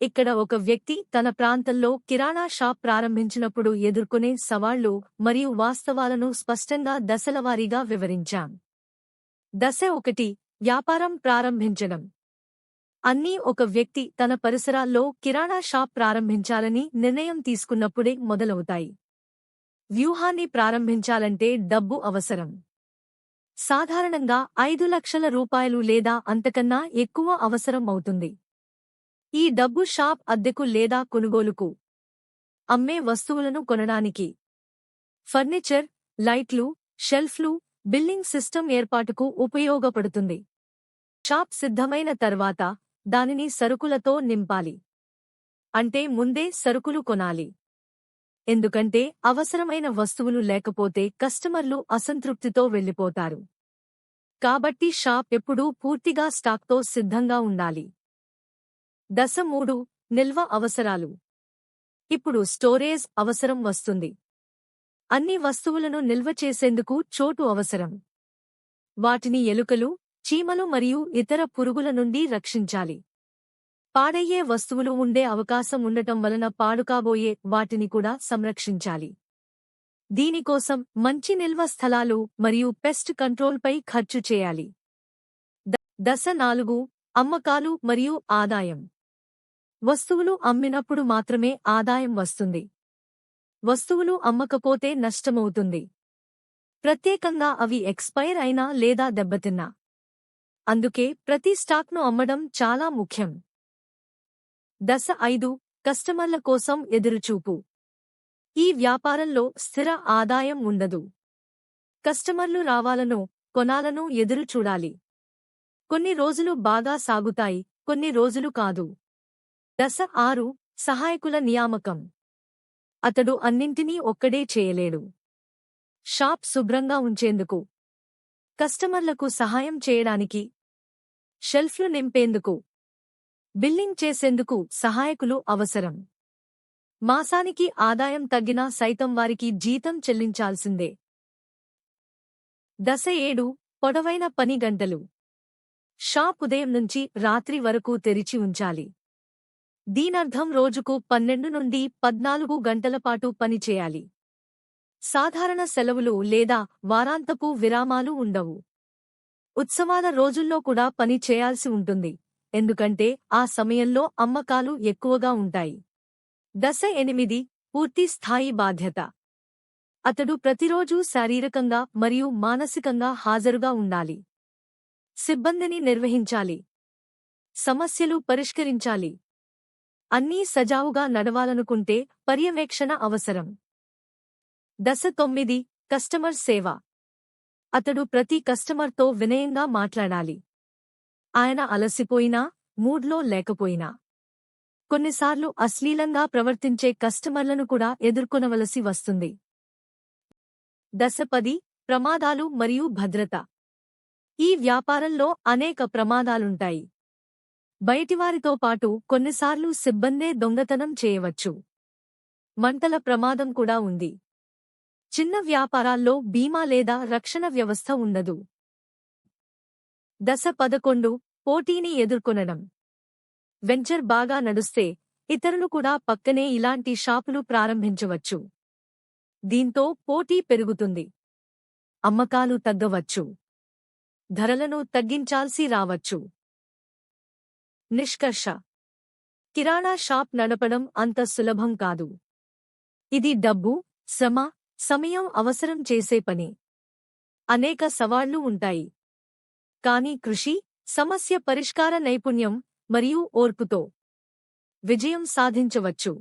ఇక్కడ ఒక వ్యక్తి తన ప్రాంతంలో కిరాణా షాప్ ప్రారంభించినప్పుడు ఎదుర్కొనే సవాళ్లు మరియు వాస్తవాలను స్పష్టంగా దశలవారీగా వివరించాం. దశ 1: వ్యాపారం ప్రారంభించడం. అన్నీ ఒక వ్యక్తి తన పరిసరాల్లో కిరాణా షాప్ ప్రారంభించాలని నిర్ణయం తీసుకున్నప్పుడే మొదలవుతాయి. వ్యూహాన్ని ప్రారంభించాలంటే డబ్బు అవసరం. సాధారణంగా 5 లక్షల రూపాయలు లేదా అంతకన్నా ఎక్కువ అవసరం అవుతుంది. ఈ డబ్బు షాప్ అద్దెకు లేదా కొనుగోలుకు, అమ్మే వస్తువులను కొనడానికి, ఫర్నిచర్, లైట్లు, షెల్ఫ్లు, బిల్లింగ్ సిస్టమ్ ఏర్పాటుకు ఉపయోగపడుతుంది. షాప్ సిద్ధమైన తర్వాత దానిని సరుకులతో నింపాలి. అంటే ముందే సరుకులు కొనాలి. ఎందుకంటే అవసరమైన వస్తువులు లేకపోతే కస్టమర్లు అసంతృప్తితో వెళ్ళిపోతారు. కాబట్టి షాప్ ఎప్పుడూ పూర్తిగా స్టాక్తో సిద్ధంగా ఉండాలి. దశ 3: నిల్వ అవసరాలు. ఇప్పుడు స్టోరేజ్ అవసరం వస్తుంది. అన్ని వస్తువులను నిల్వ చేసేందుకు చోటు అవసరం. వాటిని ఎలుకలు, చీమలు మరియు ఇతర పురుగుల నుండి రక్షించాలి. పాడయ్యే వస్తువులు ఉండే అవకాశం ఉండటం వలన పాడుకాబోయే వాటిని కూడా సంరక్షించాలి. దీనికోసం మంచి నిల్వ స్థలాలు మరియు పెస్ట్ కంట్రోల్పై ఖర్చు చేయాలి. దశ 4: అమ్మకాలు మరియు ఆదాయం. వస్తువులు అమ్మినప్పుడు మాత్రమే ఆదాయం వస్తుంది. వస్తువులు అమ్మకపోతే నష్టమవుతుంది. ప్రత్యేకంగా అవి ఎక్స్పైర్ అయినా లేదా దెబ్బతిన్నా. అందుకే ప్రతి స్టాక్ను అమ్మడం చాలా ముఖ్యం. దశ 5: కస్టమర్ల కోసం ఎదురుచూపు. ఈ వ్యాపారంలో స్థిర ఆదాయం ఉండదు. కస్టమర్లు రావాలనో కొనాలనో ఎదురు చూడాలి. కొన్ని రోజులు బాగా సాగుతాయి, కొన్ని రోజులు కాదు. దశ 6: సహాయకుల నియామకం. అతడు అన్నింటినీ ఒక్కడే చేయలేడు. షాప్ శుభ్రంగా ఉంచేందుకు, కస్టమర్లకు సహాయం చేయడానికి, షెల్ఫ్లు నింపేందుకు, బిల్లింగ్ చేసేందుకు సహాయకులు అవసరం. మాసానికి ఆదాయం తగ్గినా సైతం వారికి జీతం చెల్లించాల్సిందే. దశ 7: పొడవైన పని గంటలు. షాప్ ఉదయం నుంచి రాత్రి వరకు తెరిచి ఉంచాలి. దీనర్థం రోజుకు 12 నుండి 14 గంటల పాటు పనిచేయాలి. సాధారణ సెలవులు లేదా వారాంతపు విరామాలు ఉండవు. ఉత్సవాల రోజుల్లో కూడా పని చేయాల్సి ఉంటుంది, ఎందుకంటే ఆ సమయంలో అమ్మకాలు ఎక్కువగా ఉంటాయి. దశ 8: పూర్తి స్థాయి బాధ్యత. అతడు ప్రతిరోజూ శారీరకంగా మరియు మానసికంగా హాజరుగా ఉండాలి. సిబ్బందిని నిర్వహించాలి. సమస్యలు పరిష్కరించాలి. అన్నీ సజావుగా నడవాలనుకుంటే పర్యవేక్షణ అవసరం. దశ 9: కస్టమర్ సేవ. అతడు ప్రతి కస్టమర్తో వినయంగా మాట్లాడాలి. ఆయన అలసిపోయినా, మూడ్లో లేకపోయినా. కొన్నిసార్లు అశ్లీలంగా ప్రవర్తించే కస్టమర్లను కూడా ఎదుర్కొనవలసి వస్తుంది. దశ 10: ప్రమాదాలు మరియు భద్రత. ఈ వ్యాపారంలో అనేక ప్రమాదాలుంటాయి. బయటివారితో పాటు కొన్నిసార్లు సిబ్బందే దొంగతనం చేయవచ్చు. మంటల ప్రమాదం కూడా ఉంది. చిన్న వ్యాపారాల్లో బీమా లేదా రక్షణ వ్యవస్థ ఉండదు. దశ 11: పోటీని ఎదుర్కొనడం. వెంచర్ బాగా నడుస్తే ఇతరులు కూడా పక్కనే ఇలాంటి షాపులు ప్రారంభించవచ్చు. దీంతో పోటీ పెరుగుతుంది. అమ్మకాలు తగ్గవచ్చు. ధరలను తగ్గించాల్సి రావచ్చు. నిష్కర్ష: కిరాణా షాప్ నడపడం అంత సులభం కాదు. ఇది డబ్బు, శ్రమ, సమయం అవసరం చేసే పని. అనేక సవాళ్లు ఉంటాయి. కానీ కృషి, సమస్య పరిష్కార నైపుణ్యం మరియు ఓర్పుతో విజయం సాధించవచ్చు.